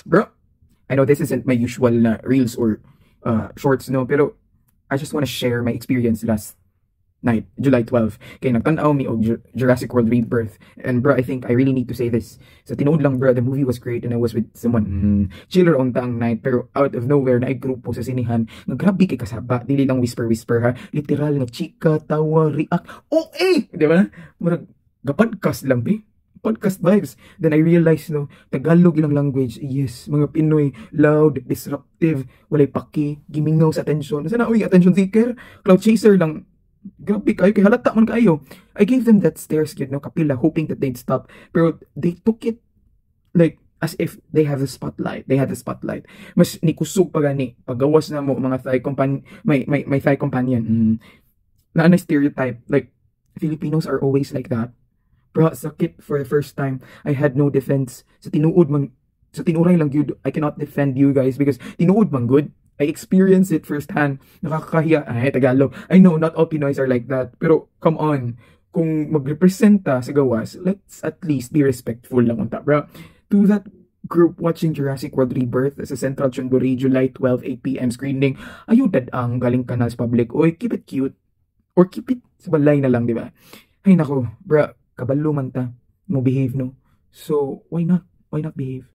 Bro, I know this isn't my usual na reels or shorts, no, pero I just want to share my experience last night, July 12. Kaya nagtanaw mi og Jurassic World Rebirth. And bro, I think I really need to say this. Sa tinuod lang bro, the movie was great and I was with someone chiller on taang night. Pero out of nowhere, na grupo sa sinihan. Naggrabe kay kasaba. Dili lang whisper-whisper ha. Literal nga chika, tawa, react. Oh eh! Di ba? Murag, gapodcast lang be. Podcast vibes. Then I realized, no, Tagalog ilang language. Yes, mga Pinoy, loud, disruptive, walay paki, gimingaw sa attention. Nasa na, uy, attention seeker, cloud chaser lang. Grabe kayo, kay halata man kayo. I gave them that stare skid, no, kapila, hoping that they'd stop. Pero they took it like as if they have the spotlight. They had the spotlight. Mas nikusog pa gani. Pagawas na mo mga thigh companion, may thigh companion. Na stereotype. Like, Filipinos are always like that. Bro, sakit for the first time. I had no defense. Sa tinuod man, sa tinuray lang yun, I cannot defend you guys because tinuod man good. I experienced it firsthand. Nakakahiya. Ay, Tagalog. I know, not all Pinoys are like that. Pero, come on. Kung magrepresenta sa gawas, let's at least be respectful lang unta, bro. To that group watching Jurassic World Rebirth sa Central Chonburi, July 12, 8 p.m. screening, ayaw ang galing kanal sa public. Oy, keep it cute. Or keep it sa balay na lang, di ba? Ay, nako, bro. Kabalo man ta mo behave, no? So, why not? Why not behave?